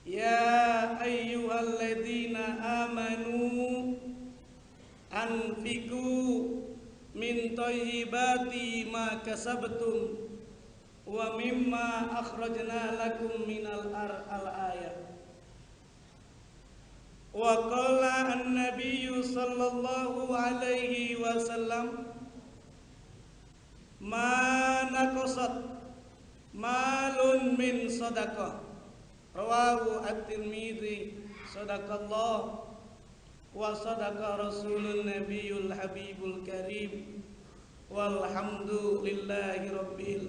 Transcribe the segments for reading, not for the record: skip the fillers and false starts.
Ya ayyuhalladzina amanu anfiqu min thayyibati ma kasabtum wa mimma akhrajna lakum minal al-ayat. Wa qala an-nabiyyu sallallahu alaihi wasallam ma naqasat malun min sadaqah rawahu at-Tirmidzi. Sadaqallah wa sadaqa rasulun nabiyul habibul karim walhamdulillahi rabbil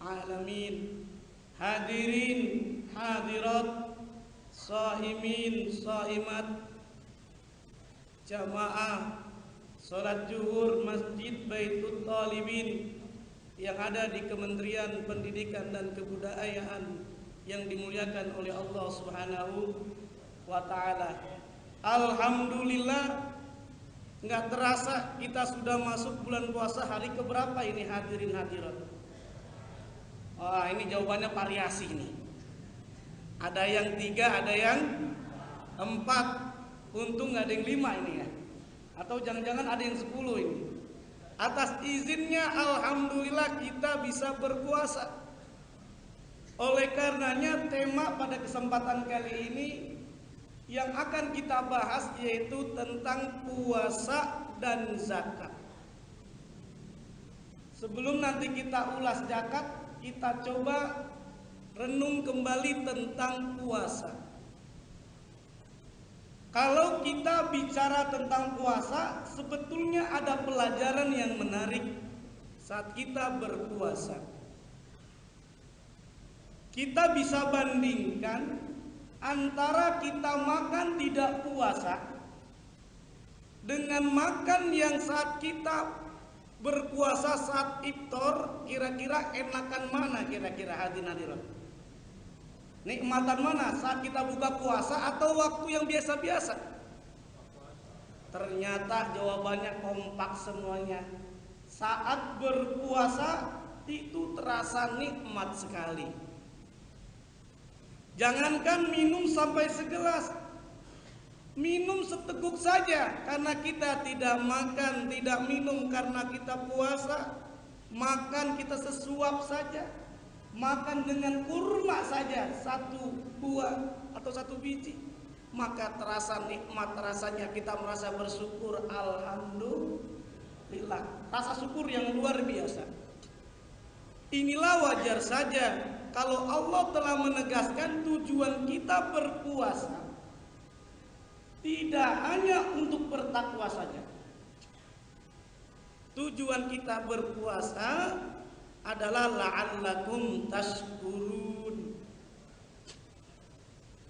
alamin. Hadirin hadirat, shaimin shaimat, jamaah salat zuhur Masjid Baitul Talibin yang ada di Kementerian Pendidikan dan Kebudayaan yang dimuliakan oleh Allah Subhanahu wa taala. Alhamdulillah, nggak terasa kita sudah masuk bulan puasa. Hari keberapa ini hadirin hadirat? Wah, ini jawabannya variasi nih. Ada yang 3, ada yang 4. Untung nggak ada yang 5 ini ya. Atau jangan-jangan ada yang 10 ini. Atas izinnya alhamdulillah kita bisa berpuasa. Oleh karenanya tema pada kesempatan kali ini yang akan kita bahas yaitu tentang puasa dan zakat. Sebelum nanti kita ulas zakat, kita coba renung kembali tentang puasa. Kalau kita bicara tentang puasa, sebetulnya ada pelajaran yang menarik saat kita berpuasa. Kita bisa bandingkan antara kita makan tidak puasa dengan makan yang saat kita berpuasa saat iftar. Kira-kira enakan mana kira-kira hadirin hadirat? Nikmatan mana saat kita buka puasa atau waktu yang biasa-biasa? Ternyata jawabannya kompak semuanya. Saat berpuasa itu terasa nikmat sekali. Jangankan minum sampai segelas, minum seteguk saja karena kita tidak makan, tidak minum karena kita puasa. Makan kita sesuap saja, makan dengan kurma saja 1 buah atau 1 biji, maka terasa nikmat rasanya. Kita merasa bersyukur, alhamdulillah, rasa syukur yang luar biasa. Inilah wajar saja kalau Allah telah menegaskan tujuan kita berpuasa tidak hanya untuk bertakwa saja. Tujuan kita berpuasa adalah la'allakum tashkurun,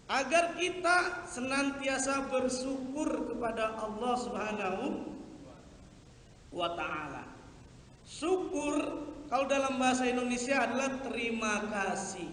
agar kita senantiasa bersyukur kepada Allah Subhanahu wa taala. Syukur kalau dalam bahasa Indonesia adalah terima kasih.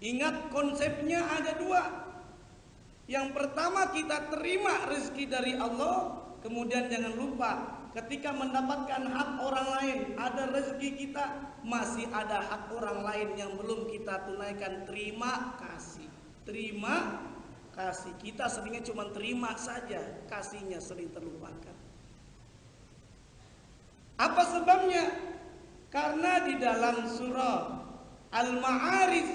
Ingat konsepnya ada 2. Yang pertama kita terima rezeki dari Allah. Kemudian jangan lupa ketika mendapatkan hak orang lain, ada rezeki kita, masih ada hak orang lain yang belum kita tunaikan. Terima kasih. Terima kasih. Kita seringnya cuma terima saja, kasihnya sering terlupakan. Apa sebabnya? Karena di dalam surah Al-Ma'arij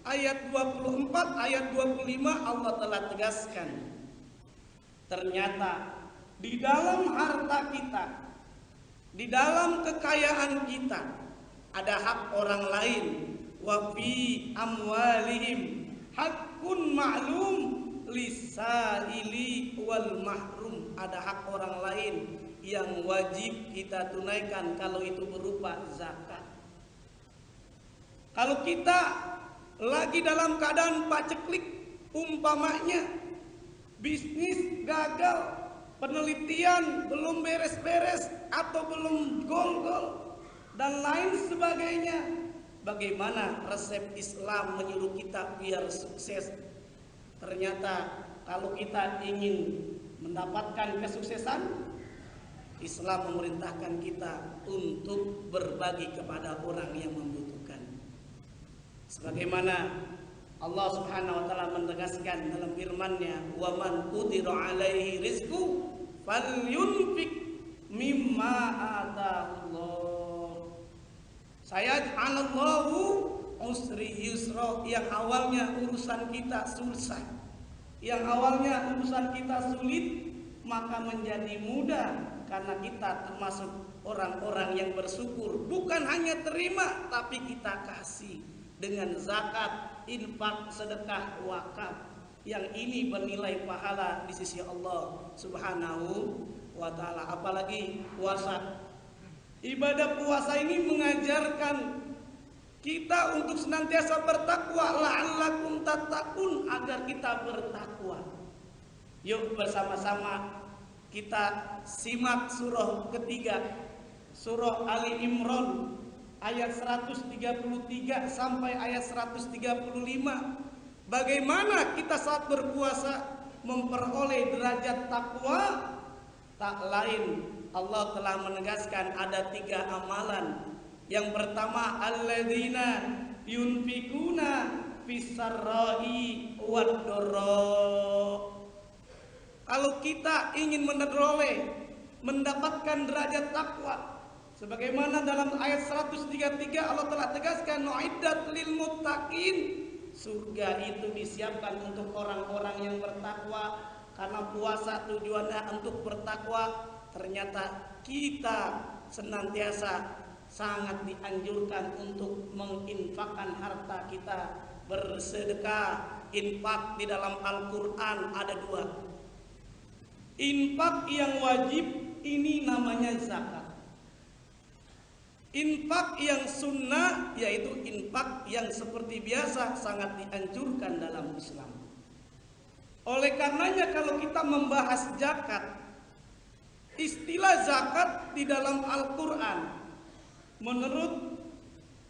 ayat 24 ayat 25 Allah telah tegaskan, ternyata di dalam harta kita, di dalam kekayaan kita ada hak orang lain. Wa fi amwalihim haqqun ma'lum lisaili wal mahrum. Ada hak orang lain yang wajib kita tunaikan kalau itu berupa zakat. Kalau kita lagi dalam keadaan paceklik, umpamanya bisnis gagal, penelitian belum beres-beres atau belum gol-gol dan lain sebagainya, bagaimana resep Islam menyuruh kita biar sukses? Ternyata kalau kita ingin mendapatkan kesuksesan, Islam memerintahkan kita untuk berbagi kepada orang yang membutuhkan. Sebagaimana Allah Subhanahu wa taala menegaskan dalam firman-Nya, "Wa man qudira 'alaihi rizqu falyunfik mimma atahullah." Sayaj'alallahu usri yusra, yang awalnya urusan kita susah, yang awalnya urusan kita sulit, maka menjadi mudah karena kita termasuk orang-orang yang bersyukur. Bukan hanya terima, tapi kita kasih dengan zakat, infak, sedekah, wakaf. Yang ini bernilai pahala di sisi Allah Subhanahu wa taala. Apalagi puasa. Ibadah puasa ini mengajarkan kita untuk senantiasa bertakwa, la'allakum tattaqun, agar kita bertakwa. Yuk bersama-sama kita simak surah ketiga, surah Ali Imran ayat 133 sampai ayat 135. Bagaimana kita saat berpuasa memperoleh derajat takwa? Tak lain, Allah telah menegaskan ada 3 amalan. Yang pertama, alladzina yunfikuna fis-sarra'i wad-dharra. Kalau kita ingin mendapatkan derajat takwa, sebagaimana dalam ayat 133 Allah telah tegaskan, nu'iddat lil muttaqin. Surga itu disiapkan untuk orang-orang yang bertakwa. Karena puasa tujuannya untuk bertakwa, ternyata kita senantiasa sangat dianjurkan untuk menginfakkan harta kita, bersedekah. Infak di dalam Al-Quran ada 2. Infak yang wajib ini namanya zakat. Infak yang sunnah yaitu infak yang seperti biasa sangat dianjurkan dalam Islam. Oleh karenanya kalau kita membahas zakat, istilah zakat di dalam Al-Quran menurut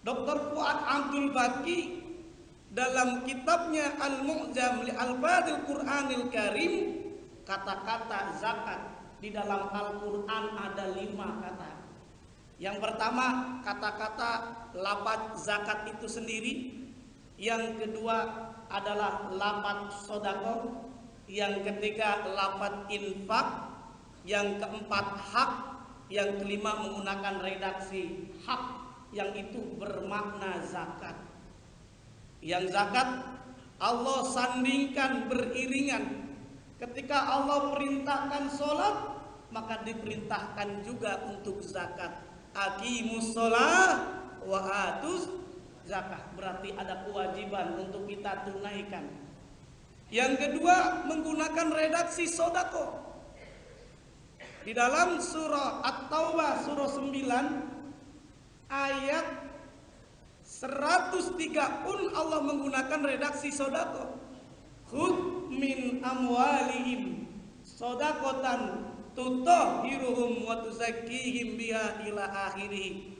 Dr. Fuad Abdul Baqi dalam kitabnya Al-Mu'jam li Al-Fadil Qur'anil Karim, kata-kata zakat di dalam Al-Quran ada 5 kata. Yang pertama, kata-kata lafaz zakat itu sendiri. Yang kedua adalah lafaz sedekah. Yang ketiga lafaz infak. Yang keempat hak. Yang kelima menggunakan redaksi hak yang itu bermakna zakat. Yang zakat Allah sandingkan beriringan. Ketika Allah perintahkan sholat, maka diperintahkan juga untuk zakat. Aqimus sholah wa atuz zakah. Berarti ada kewajiban untuk kita tunaikan. Yang kedua, menggunakan redaksi sodako. Di dalam surah At-Taubah surah 9 ayat 103 pun Allah menggunakan redaksi sodako. Khudh min amwalihim sodakotan tutahhiruhum wa tuzakkihim biha ila akhirih.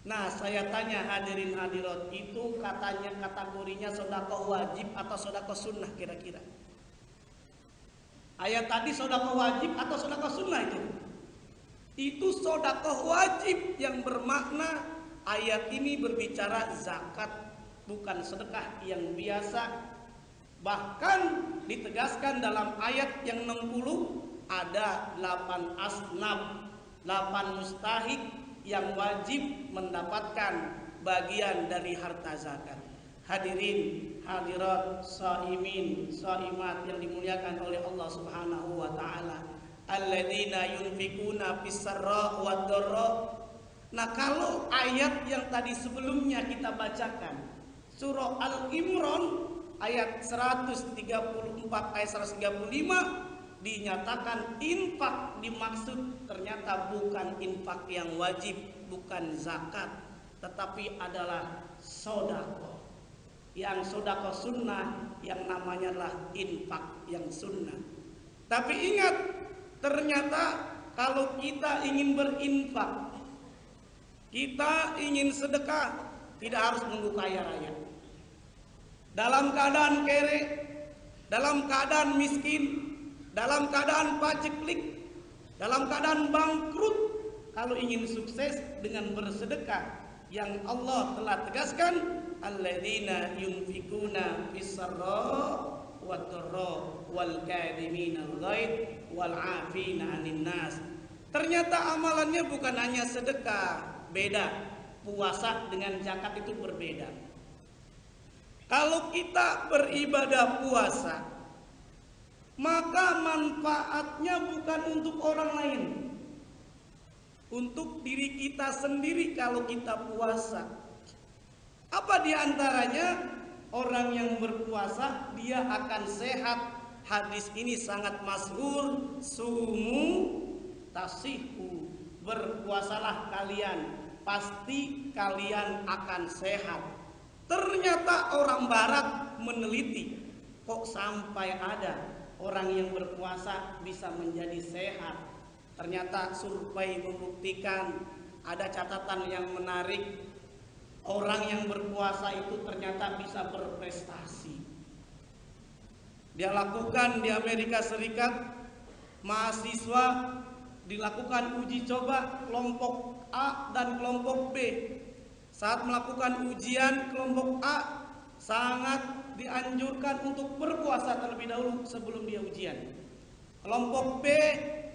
Nah, saya tanya hadirin hadirat, itu katanya kategorinya sedekah wajib atau sedekah sunnah kira-kira? Ayat tadi sedekah wajib atau sedekah sunnah itu? Itu sedekah wajib yang bermakna ayat ini berbicara zakat, bukan sedekah yang biasa. Bahkan ditegaskan dalam ayat yang 60 ada 8 asnaf, 8 mustahik yang wajib mendapatkan bagian dari harta zakat. Hadirin hadirat shaimin shaimat yang dimuliakan oleh Allah Subhanahu wa taala, alladzina yunfikuna fis-sarra wad-dharra. Nah, kalau ayat yang tadi sebelumnya kita bacakan, surah Al-Imran ayat 134 ayat 135, dinyatakan infak dimaksud ternyata bukan infak yang wajib, bukan zakat, tetapi adalah sedekah. Yang sedekah sunnah yang namanya adalah infak yang sunnah. Tapi ingat, ternyata kalau kita ingin berinfak, kita ingin sedekah, tidak harus nunggu kaya raya. Dalam keadaan kere, dalam keadaan miskin, dalam keadaan paceklik, dalam keadaan bangkrut, kalau ingin sukses dengan bersedekah yang Allah telah tegaskan, alladzina yunfikuna fis-sarra wad-dharra wal kadhiminal ghaidh wal 'afina 'anil nas. Ternyata amalannya bukan hanya sedekah, beda. Puasa dengan zakat itu berbeda. Kalau kita beribadah puasa, maka manfaatnya bukan untuk orang lain, untuk diri kita sendiri. Kalau kita puasa, apa diantaranya? Orang yang berpuasa dia akan sehat. Hadis ini sangat masyhur, sumu tasihu, berpuasalah kalian, pasti kalian akan sehat. Ternyata orang barat meneliti, kok sampai ada orang yang berpuasa bisa menjadi sehat. Ternyata survei membuktikan, ada catatan yang menarik, orang yang berpuasa itu ternyata bisa berprestasi. Dia lakukan di Amerika Serikat, mahasiswa dilakukan uji coba kelompok A dan kelompok B. Saat melakukan ujian, kelompok A sangat dianjurkan untuk berpuasa terlebih dahulu sebelum dia ujian. Kelompok B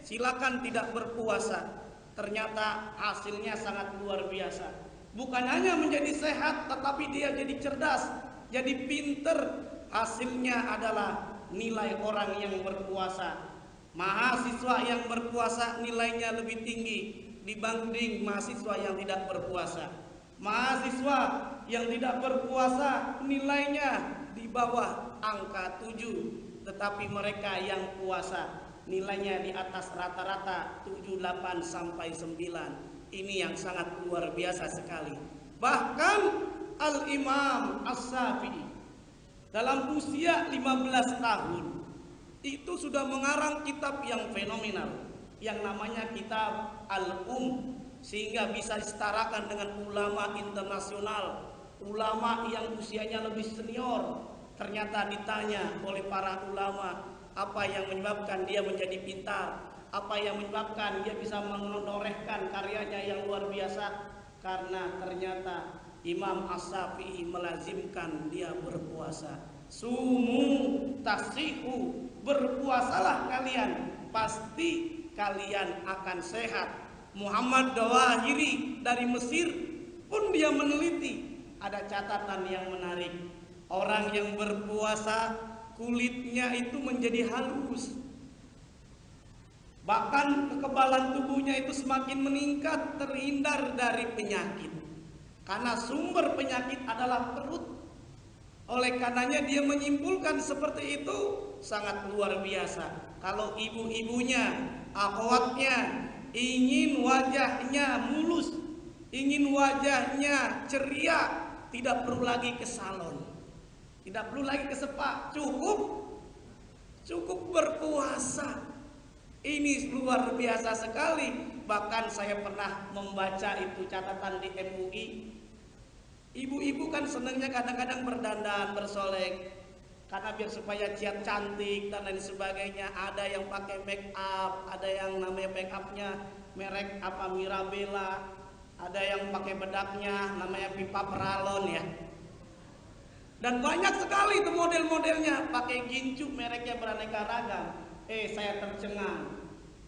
silakan tidak berpuasa. Ternyata hasilnya sangat luar biasa. Bukan hanya menjadi sehat, tetapi dia jadi cerdas, jadi pinter. Hasilnya adalah nilai orang yang berpuasa. Mahasiswa yang berpuasa nilainya lebih tinggi dibanding mahasiswa yang tidak berpuasa. Mahasiswa yang tidak berpuasa nilainya di bawah angka 7, tetapi mereka yang puasa nilainya di atas rata-rata 7, 8 sampai 9. Ini yang sangat luar biasa sekali. Bahkan Al-Imam As-Syafi'i dalam usia 15 tahun itu sudah mengarang kitab yang fenomenal yang namanya kitab sehingga bisa disetarakan dengan ulama internasional, ulama yang usianya lebih senior. Ternyata ditanya oleh para ulama, apa yang menyebabkan dia menjadi pintar, apa yang menyebabkan dia bisa menorehkan karyanya yang luar biasa. Karena ternyata Imam As-Syafi'i melazimkan dia berpuasa. Sumu tasihu, berpuasalah kalian, pasti kalian akan sehat. Muhammad Dawahiri dari Mesir pun dia meneliti, ada catatan yang menarik. Orang yang berpuasa kulitnya itu menjadi halus, bahkan kekebalan tubuhnya itu semakin meningkat, terhindar dari penyakit. Karena sumber penyakit adalah perut. Oleh karenanya dia menyimpulkan seperti itu sangat luar biasa. Kalau ibu-ibunya, akhwatnya ingin wajahnya mulus, ingin wajahnya ceria, tidak perlu lagi ke salon, tidak perlu lagi ke spa, cukup berpuasa. Ini luar biasa sekali. Bahkan saya pernah membaca itu catatan di MUI. Ibu-ibu kan senangnya kadang-kadang berdandan, bersolek, karena biar supaya cantik dan lain sebagainya. Ada yang pakai make up, ada yang namanya make upnya merek apa Mirabella, ada yang pakai bedaknya namanya Pipa Peralon ya. Dan banyak sekali itu model-modelnya, pakai gincu mereknya beraneka ragam. Saya tercengang.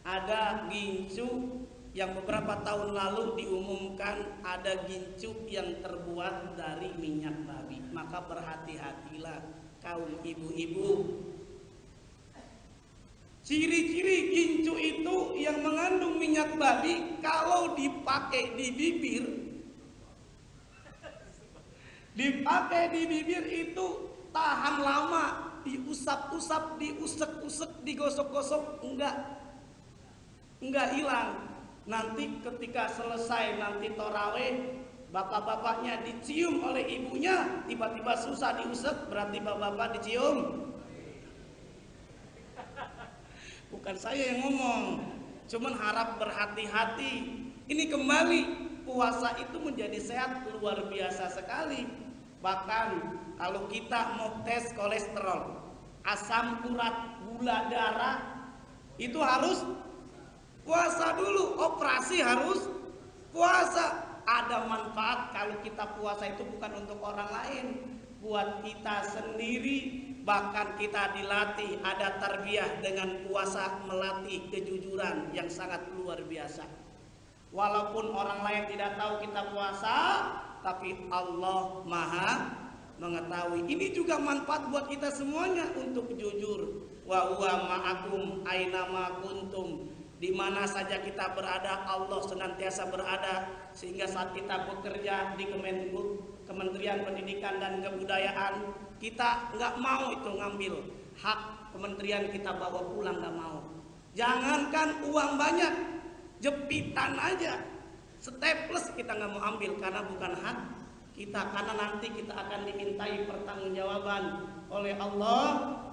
Ada gincu yang beberapa tahun lalu diumumkan ada gincu yang terbuat dari minyak babi. Maka berhati-hatilah kaum ibu-ibu. Ciri-ciri gincu itu yang mengandung minyak babi, kalau dipakai di bibir itu tahan lama, diusap-usap, diusek-usek, digosok-gosok, enggak hilang. Nanti ketika selesai nanti tarawih, bapak-bapaknya dicium oleh ibunya, tiba-tiba susah diusap, berarti bapak-bapak dicium. Bukan saya yang ngomong, cuman harap berhati-hati. Ini kembali, puasa itu menjadi sehat luar biasa sekali. Bahkan kalau kita mau tes kolesterol, asam urat, gula darah, itu harus puasa dulu. Operasi harus puasa. ada manfaat kalau kita puasa itu bukan untuk orang lain, buat kita sendiri. Bahkan kita dilatih, ada tarbiyah dengan puasa, melatih kejujuran yang sangat luar biasa. Walaupun orang lain tidak tahu kita puasa, tapi Allah Maha mengetahui. Ini juga manfaat buat kita semuanya untuk jujur. Wa huwa ma'akum aina ma kuntum. Di mana saja kita berada, Allah senantiasa berada. Sehingga saat kita bekerja di Kementerian Pendidikan dan Kebudayaan, kita nggak mau itu ngambil hak kementerian, kita bawa pulang, nggak mau. Jangankan uang banyak, jepitan aja, staples kita nggak mau ambil karena bukan hak kita, karena nanti kita akan dimintai pertanggungjawaban oleh Allah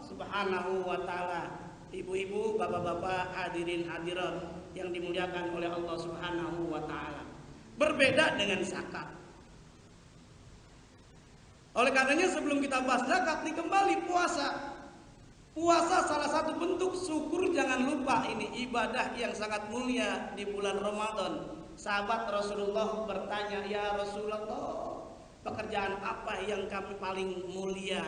Subhanahu wa taala. Ibu-ibu, bapak-bapak, hadirin hadirat yang dimuliakan oleh Allah Subhanahu wa taala. Berbeda dengan zakat. Oleh karenanya sebelum kita bahas zakat, nih kembali puasa. Puasa salah satu bentuk syukur, jangan lupa ini ibadah yang sangat mulia di bulan Ramadan. Sahabat Rasulullah bertanya, "Ya Rasulullah, pekerjaan apa yang kami paling mulia,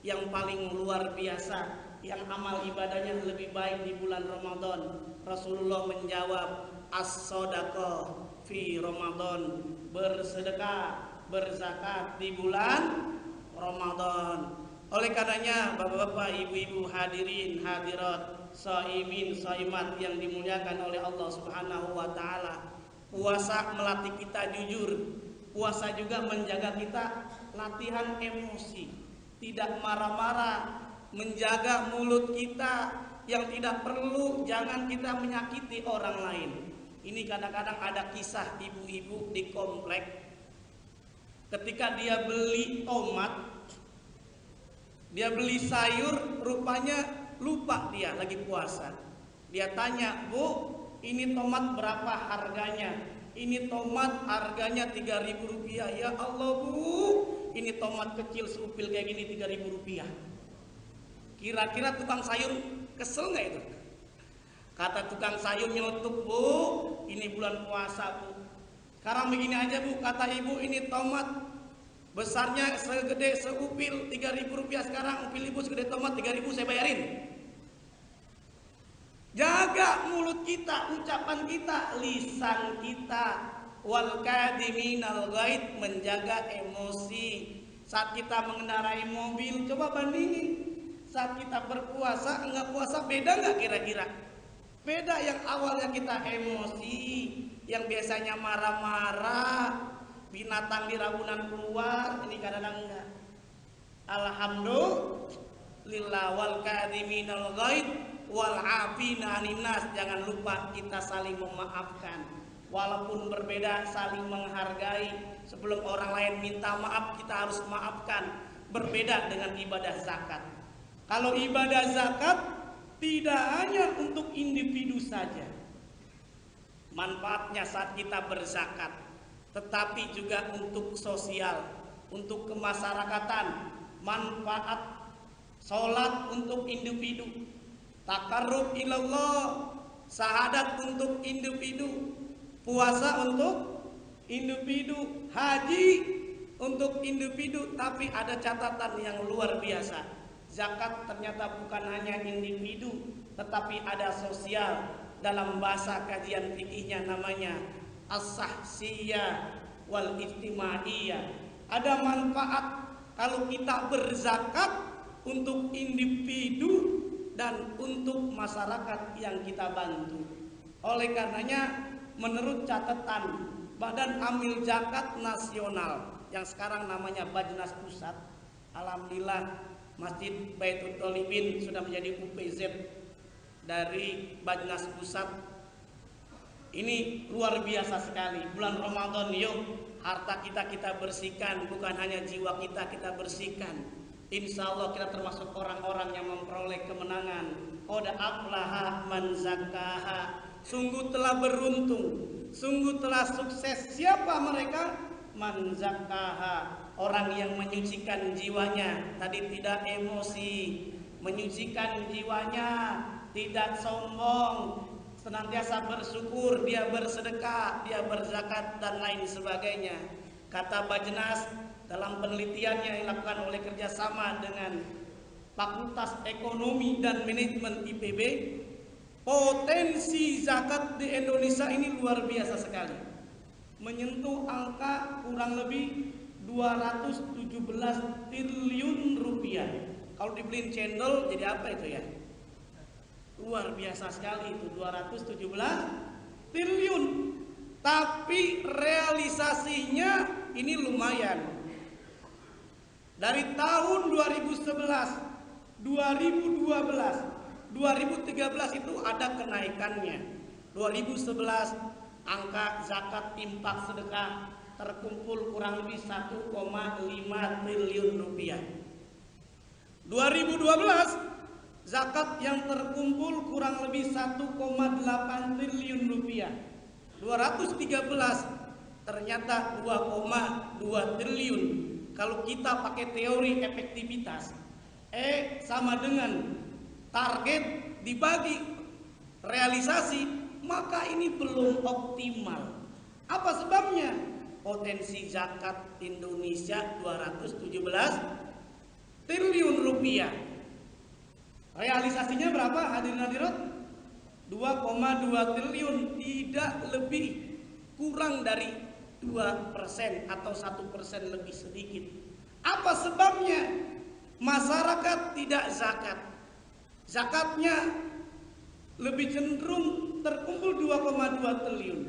yang paling luar biasa, yang amal ibadahnya lebih baik di bulan Ramadan?" Rasulullah menjawab, "As-shadaqah fi Ramadan," bersedekah, berzakat di bulan Ramadan. Oleh karenanya bapak-bapak, ibu-ibu, hadirin hadirat, shaimin shaimat yang dimuliakan oleh Allah Subhanahu wa taala, puasa melatih kita jujur. Puasa juga menjaga kita latihan emosi, tidak marah-marah, menjaga mulut kita yang tidak perlu, jangan kita menyakiti orang lain. Ini kadang-kadang ada kisah ibu-ibu di komplek, ketika dia beli tomat, dia beli sayur, rupanya lupa dia lagi puasa. Dia tanya, "Bu, ini tomat berapa harganya?" "Ini tomat harganya 3.000 rupiah." "Ya Allah Bu, ini tomat kecil seupil kayak gini 3.000 rupiah. Kira-kira tukang sayur kesel nggak itu? Kata tukang sayur nyelotok, "Bu, ini bulan puasa Bu. Sekarang begini aja Bu," kata ibu, "ini tomat besarnya segede seupil 3.000 rupiah. Sekarang upil ibu segede tomat 3.000, saya bayarin." Jaga mulut kita, ucapan kita, lisan kita. Wal kadhiminal ghaid, menjaga emosi. Saat kita mengendarai mobil, coba bandingin. Saat kita berpuasa, enggak puasa, beda enggak kira-kira? Beda. Yang awalnya kita emosi, yang biasanya marah-marah, binatang di ragunan keluar, ini kadang-kadang enggak. Alhamdulillah, wal kadhiminal ghaid wal 'afina 'anil nas. Jangan lupa kita saling memaafkan. Walaupun berbeda, saling menghargai. Sebelum orang lain minta maaf, kita harus maafkan. Berbeda dengan ibadah zakat. Kalau ibadah zakat tidak hanya untuk individu saja manfaatnya saat kita berzakat, tetapi juga untuk sosial, untuk kemasyarakatan. Manfaat sholat untuk individu, takarrub ilallah, syahadat untuk individu, puasa untuk individu, haji untuk individu. Tapi ada catatan yang luar biasa. Zakat ternyata bukan hanya individu, tetapi ada sosial. Dalam bahasa kajian fikihnya namanya as-sahsiyah wal ijtimaiyah. Ada manfaat kalau kita berzakat untuk individu dan untuk masyarakat yang kita bantu. Oleh karenanya, menurut catatan Badan Amil Zakat Nasional yang sekarang namanya Bajnas Pusat, alhamdulillah Masjid Baitul Thalibin sudah menjadi UPZ dari Bajnas Pusat. Ini luar biasa sekali. Bulan Ramadan, yuk harta kita bersihkan, bukan hanya jiwa kita bersihkan. Insya Allah kita termasuk orang-orang yang memperoleh kemenangan. Qad aflaha man zakkaha. Sungguh telah beruntung, sungguh telah sukses. Siapa mereka? Man zakkaha, orang yang menyucikan jiwanya. Tadi tidak emosi, menyucikan jiwanya, tidak sombong, senantiasa bersyukur, dia bersedekah, dia berzakat dan lain sebagainya. Kata Bajnas dalam penelitiannya yang dilakukan oleh kerjasama dengan Fakultas Ekonomi dan Manajemen IPB, potensi zakat di Indonesia ini luar biasa sekali, menyentuh angka kurang lebih 217 triliun rupiah. Kalau dibeliin cendol jadi apa itu ya? Luar biasa sekali itu 217 triliun. Tapi realisasinya ini lumayan. Dari tahun 2011, 2012, 2013 itu ada kenaikannya. 2011 angka zakat infak sedekah terkumpul kurang lebih 1,5 triliun rupiah. 2012 zakat yang terkumpul kurang lebih 1,8 triliun rupiah. 2013 ternyata 2,2 triliun. Kalau kita pakai teori efektivitas, sama dengan target dibagi realisasi, maka ini belum optimal. Apa sebabnya? Potensi zakat Indonesia 217 triliun rupiah. Realisasinya berapa hadirin hadirat? 2,2 triliun, tidak lebih, kurang dari 2% atau 1% lebih sedikit. Apa sebabnya? Masyarakat tidak zakat. Zakatnya lebih cenderung terkumpul 2,2 triliun.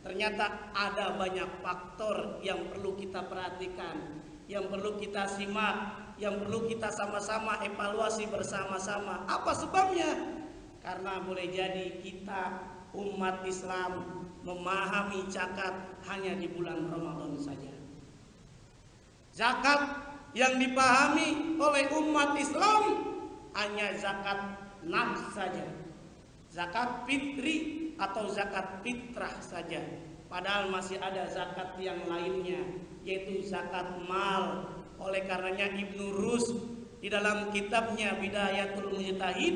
Ternyata ada banyak faktor yang perlu kita perhatikan, yang perlu kita simak, yang perlu kita sama-sama evaluasi bersama-sama. Apa sebabnya? Karena boleh jadi kita umat Islam memahami zakat hanya di bulan Ramadan saja. Zakat yang dipahami oleh umat Islam hanya zakat nafs saja, zakat fitri atau zakat fitrah saja. Padahal masih ada zakat yang lainnya, yaitu zakat mal. Oleh karenanya Ibnu Rus di dalam kitabnya Bidayatul Mujtahid,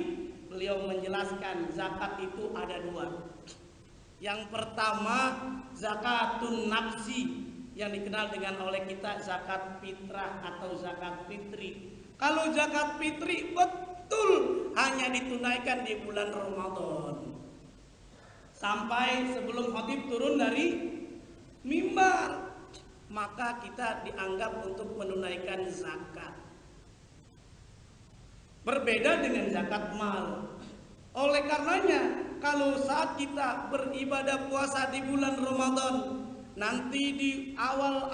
beliau menjelaskan zakat itu ada dua. Yang pertama zakatun nafsi, yang dikenal dengan oleh kita zakat fitrah atau zakat fitri. Kalau zakat fitri betul hanya ditunaikan di bulan Ramadan, sampai sebelum khatib turun dari mimbar, maka kita dianggap untuk menunaikan zakat. Berbeda dengan zakat mal. Oleh karenanya, kalau saat kita beribadah puasa di bulan Ramadan, nanti di awal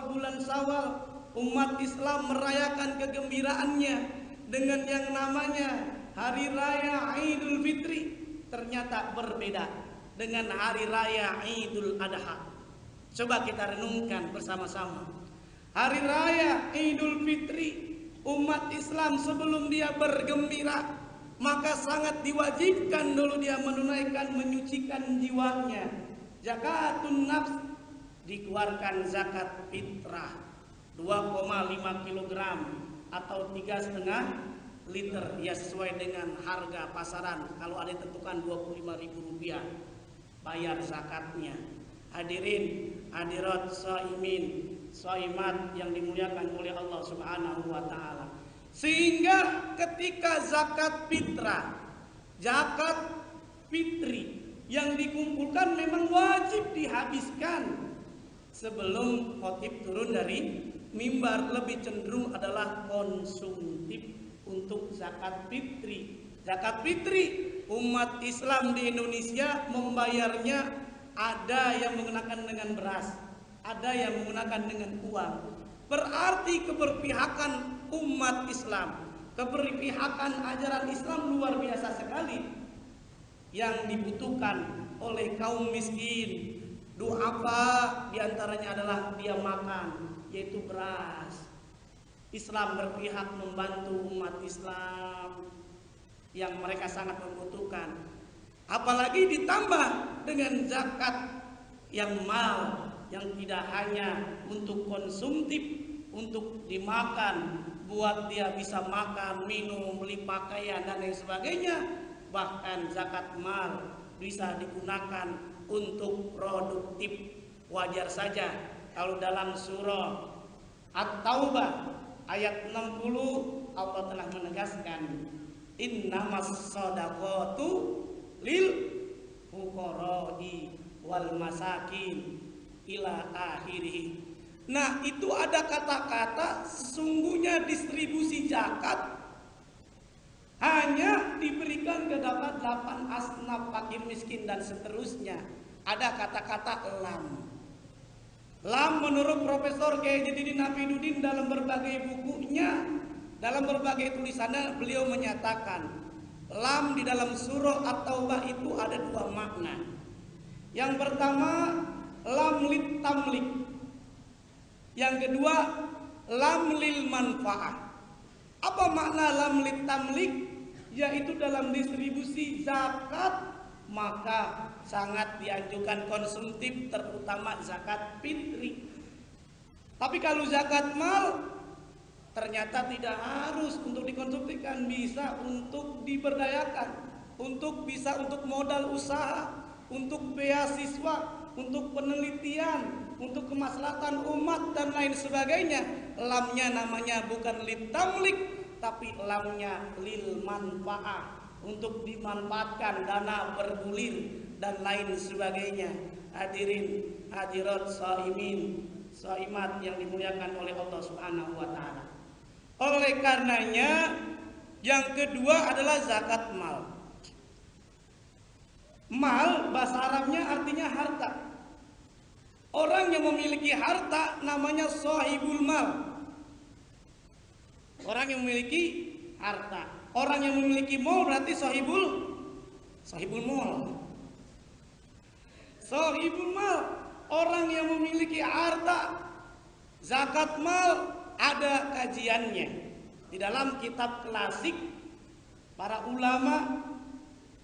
bulan Syawal, umat Islam merayakan kegembiraannya dengan yang namanya Hari Raya Idul Fitri, ternyata berbeda dengan Hari Raya Idul Adha. Coba kita renungkan bersama-sama. Hari Raya Idul Fitri, umat Islam sebelum dia bergembira, maka sangat diwajibkan dulu dia menunaikan, menyucikan jiwanya. Zakatun nafs, dikeluarkan zakat fitrah 2,5 kg atau 3,5 liter, ya sesuai dengan harga pasaran. Kalau ada yang tentukan Rp25.000, bayar zakatnya. Hadirin, hadirat, shaimin, shaimat yang dimuliakan oleh Allah Subhanahu wa taala. Sehingga ketika zakat fitrah, zakat fitri yang dikumpulkan memang wajib dihabiskan sebelum khatib turun dari mimbar, lebih cenderung adalah konsumtif untuk zakat fitri. Zakat fitri umat Islam di Indonesia membayarnya, ada yang menggunakan dengan beras, ada yang menggunakan dengan uang. Berarti keberpihakan umat Islam, keberpihakan ajaran Islam luar biasa sekali. Yang dibutuhkan oleh kaum miskin, du'afa, diantaranya adalah dia makan, yaitu beras. Islam berpihak membantu umat Islam yang mereka sangat membutuhkan. Apalagi ditambah dengan zakat yang mal, yang tidak hanya untuk konsumtif, untuk dimakan, buat dia bisa makan, minum, beli pakaian dan lain sebagainya, bahkan zakat mal bisa digunakan untuk produktif. Wajar saja kalau dalam surah At-Taubah ayat 60 Allah telah menegaskan innamas shadaqatu lil fuqara'i wal masakin ila akhirih. Nah, itu ada kata-kata sesungguhnya distribusi zakat hanya diberikan kepada 8 asnaf fakir miskin dan seterusnya. Ada kata-kata lam. Lam menurut Profesor Kiai Jadiddin Hafidzuddin dalam berbagai bukunya, dalam berbagai tulisannya beliau menyatakan lam di dalam surah At-Taubah itu ada 2 makna. Yang pertama lam lit tamlik. Yang kedua lam lil manfaah. Apa makna lam lit tamlik? Yaitu dalam distribusi zakat maka sangat dianjurkan konsumtif, terutama zakat fitri. Tapi kalau zakat mal ternyata tidak harus untuk dikonsumsikan, bisa untuk diberdayakan, bisa untuk modal usaha, untuk beasiswa, untuk penelitian, untuk kemaslahatan umat dan lain sebagainya. Lamnya namanya bukan lit tamlik, tapi lamnya lil manfaah, untuk dimanfaatkan, dana bergulir dan lain sebagainya. Hadirin hadirat shaimin shaimat yang dimuliakan oleh Allah Subhanahu wa taala. Oleh karenanya yang kedua adalah zakat mal. Mal bahasa Arabnya artinya harta. Orang yang memiliki harta namanya sahibul mal. Orang yang memiliki harta. Orang yang memiliki mal berarti sahibul mal. Sahibul mal, orang yang memiliki harta. Zakat mal ada kajiannya. Di dalam kitab klasik para ulama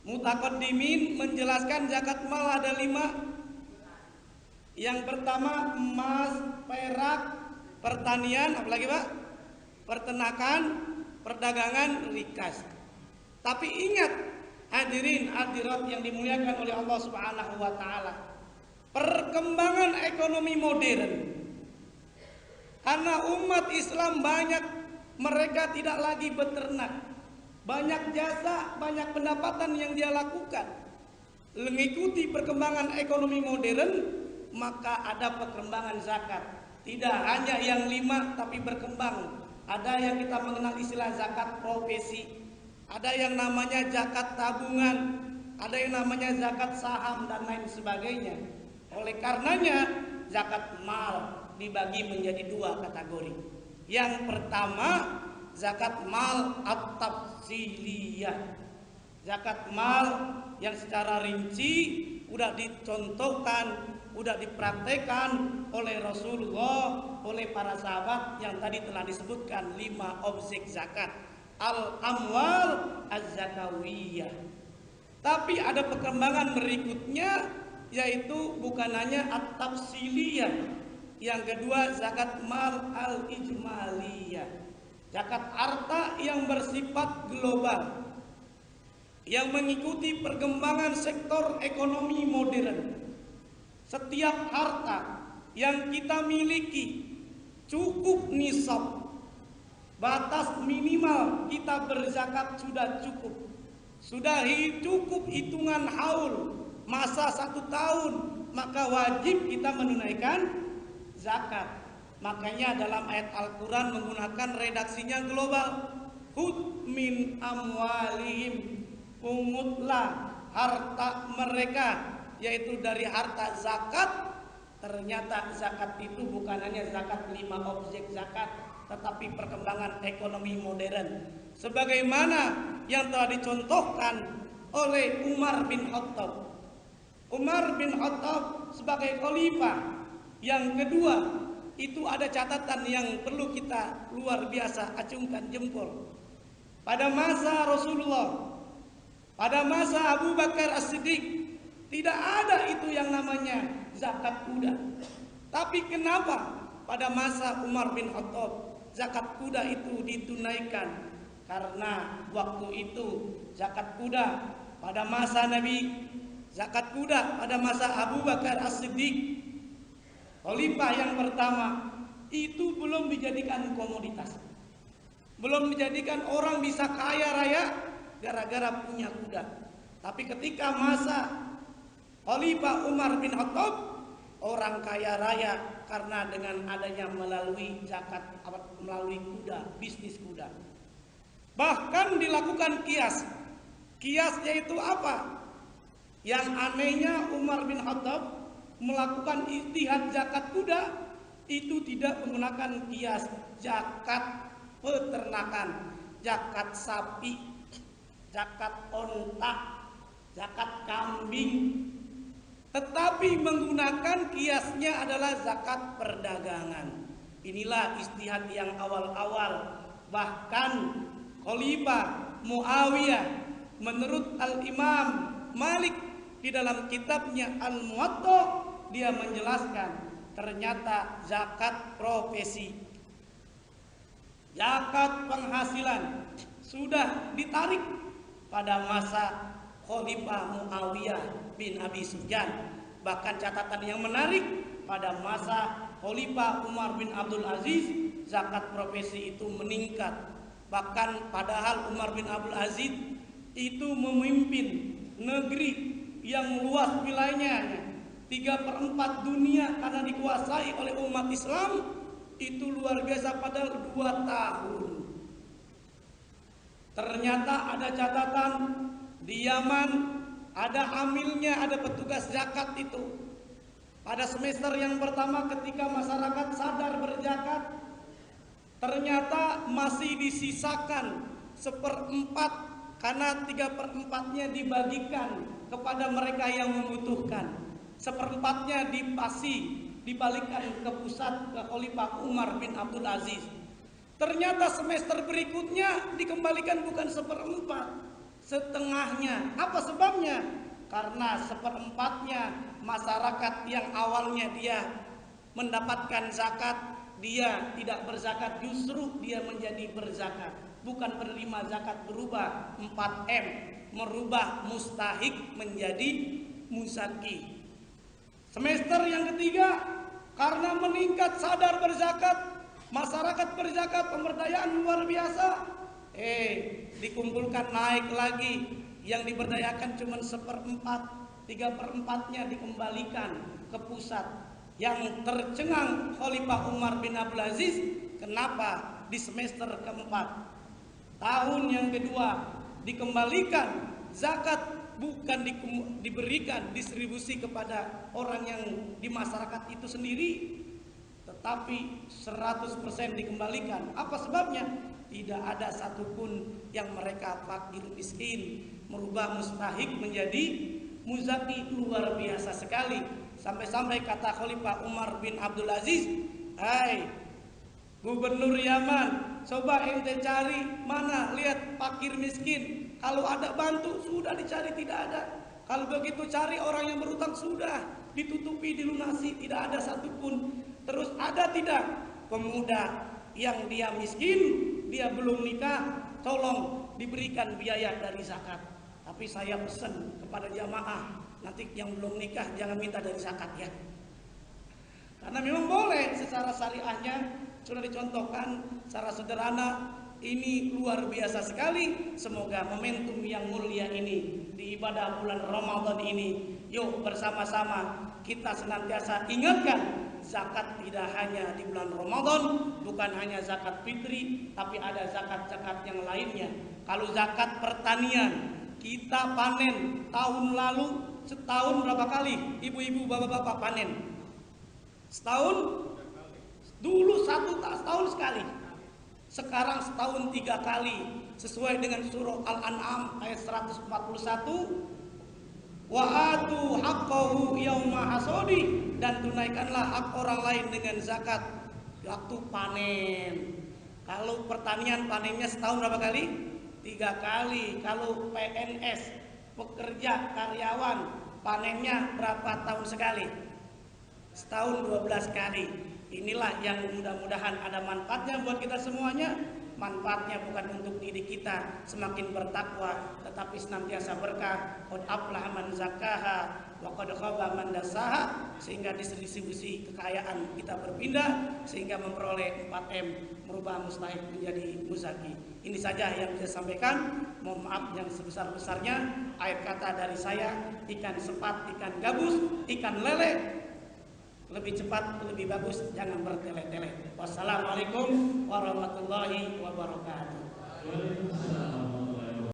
mutaqaddimin menjelaskan zakat mal ada 5. Yang pertama emas, perak, pertanian, apalagi Pak? Peternakan, perdagangan, rikas. Tapi ingat hadirin hadirat yang dimuliakan oleh Allah Subhanahu wa taala, perkembangan ekonomi modern, karena umat Islam banyak mereka tidak lagi beternak, banyak jasa, banyak pendapatan yang dia lakukan. Mengikuti perkembangan ekonomi modern, maka ada perkembangan zakat. Tidak hanya yang 5 tapi berkembang. Ada yang kita mengenal istilah zakat profesi, ada yang namanya zakat tabungan, ada yang namanya zakat saham dan lain sebagainya. Oleh karenanya zakat mal dibagi menjadi 2 kategori. Yang pertama zakat mal at-tafsiliyah. Zakat mal yang secara rinci udah dicontohkan, udah dipraktekkan oleh Rasulullah, oleh para sahabat yang tadi telah disebutkan 5 objek zakat. Al-amwal az-zakawiyah. Tapi ada perkembangan berikutnya, yaitu bukan hanya at-tafsiliyah. Yang kedua zakat mal al-ijmaliyah. Zakat harta yang bersifat global, yang mengikuti perkembangan sektor ekonomi modern. Setiap harta yang kita miliki cukup nisab, batas minimal kita berzakat sudah cukup. Sudah cukup hitungan haul, masa 1 tahun, maka wajib kita menunaikan zakat. Makanya dalam ayat Al-Quran menggunakan redaksinya global. Hud min amwalihim, pungutlah harta mereka, yaitu dari harta zakat. Ternyata zakat itu bukan hanya zakat 5 objek zakat, tetapi perkembangan ekonomi modern, sebagaimana yang telah dicontohkan oleh Umar bin Khattab. Umar bin Khattab sebagai khalifah yang kedua, itu ada catatan yang perlu kita luar biasa acungkan jempol. Pada masa Rasulullah, pada masa Abu Bakar As-Siddiq, tidak ada itu yang namanya zakat kuda. Tapi kenapa pada masa Umar bin Khattab zakat kuda itu ditunaikan? Karena waktu itu zakat kuda pada masa Nabi, zakat kuda pada masa Abu Bakar As-Siddiq, khalifah yang pertama, itu belum dijadikan komoditas. Belum dijadikan orang bisa kaya raya gara-gara punya kuda. Tapi ketika masa Khalifah Umar bin Khattab, orang kaya raya karena dengan adanya melalui zakat, melalui kuda, bisnis kuda. Bahkan dilakukan kias. Kiasnya itu apa? Yang anehnya Umar bin Khattab melakukan ijtihad zakat kuda itu tidak menggunakan kias zakat peternakan, zakat sapi, zakat onta, zakat kambing, tetapi menggunakan kiasnya adalah zakat perdagangan. Inilah ijtihad yang awal-awal. Bahkan Khalifah Muawiyah menurut Al-Imam Malik di dalam kitabnya Al-Muwatta, dia menjelaskan ternyata zakat profesi, zakat penghasilan sudah ditarik pada masa Khalifah Muawiyah bin Abi Sufyan. Bahkan catatan yang menarik, pada masa Khalifah Umar bin Abdul Aziz zakat profesi itu meningkat. Bahkan padahal Umar bin Abdul Aziz itu memimpin negeri yang luas wilayahnya 3/4 dunia karena dikuasai oleh umat Islam, itu luar biasa padahal 2 tahun. Ternyata ada catatan di Yaman, ada amilnya, ada petugas zakat itu. Pada semester yang pertama ketika masyarakat sadar berzakat, ternyata masih disisakan 1/4 karena 3/4-nya dibagikan kepada mereka yang membutuhkan. 1/4-nya dibalikan ke pusat ke Khalifah Umar bin Abdul Aziz. Ternyata semester berikutnya dikembalikan bukan 1/4, setengahnya. Apa sebabnya? Karena 1/4-nya masyarakat yang awalnya dia mendapatkan zakat, dia tidak berzakat, justru dia menjadi berzakat. Bukan penerima zakat, berubah 4M, merubah mustahik menjadi muzaki. Semester yang ketiga, karena meningkat sadar berzakat, masyarakat berzakat, pemberdayaan luar biasa. Dikumpulkan naik lagi, yang diberdayakan cuma 1/4, 3/4-nya dikembalikan ke pusat. Yang tercengang Khalifah Umar bin Abdul Aziz, kenapa di semester keempat, tahun yang kedua dikembalikan zakat, bukan diberikan distribusi kepada orang yang di masyarakat itu sendiri, tetapi 100% dikembalikan. Apa sebabnya? Tidak ada satupun yang mereka fakir miskin, merubah mustahik menjadi muzaki. Luar biasa sekali. Sampai-sampai kata Khalifah Umar bin Abdul Aziz, "Hai Gubernur Yaman, coba ente cari mana, lihat fakir miskin. Kalau ada bantu, sudah dicari, tidak ada. Kalau begitu cari orang yang berutang, sudah ditutupi, dilunasi, tidak ada satupun. Terus ada tidak pemuda yang dia miskin, dia belum nikah, tolong diberikan biaya dari zakat. Tapi saya pesan kepada jamaah, nanti yang belum nikah jangan minta dari zakat ya. Karena memang boleh secara syariahnya sudah dicontohkan secara sederhana. Ini luar biasa sekali. Semoga momentum yang mulia ini di ibadah bulan Ramadan ini, yuk bersama-sama kita senantiasa ingatkan zakat tidak hanya di bulan Ramadan, bukan hanya zakat fitri, tapi ada zakat-zakat yang lainnya. Kalau zakat pertanian, kita panen tahun lalu setahun berapa kali ibu-ibu bapak-bapak panen? Setahun? Dulu setahun sekali. Sekarang setahun 3 kali, sesuai dengan surah Al-An'am ayat 141. Wa atu haqqahu yauma hasodi, dan tunaikanlah hak orang lain dengan zakat waktu panen. Kalau pertanian panennya setahun berapa kali? 3 kali. Kalau PNS, pekerja karyawan, panennya berapa tahun sekali? Setahun 12 kali. Inilah yang mudah-mudahan ada manfaatnya buat kita semuanya. manfaatnya bukan untuk diri kita semakin bertakwa, tetapi senantiasa berkah. Qad aflaha man zakkaha wa qad khaba man dassaha, sehingga distribusi kekayaan kita berpindah sehingga memperoleh 4M, merubah mustahik menjadi muzaki. Ini saja yang saya sampaikan. Mohon maaf yang sebesar-besarnya. Akhir kata dari saya, ikan sepat, ikan gabus, ikan lele, lebih cepat, lebih bagus, jangan bertele-tele. Wassalamualaikum warahmatullahi wabarakatuh.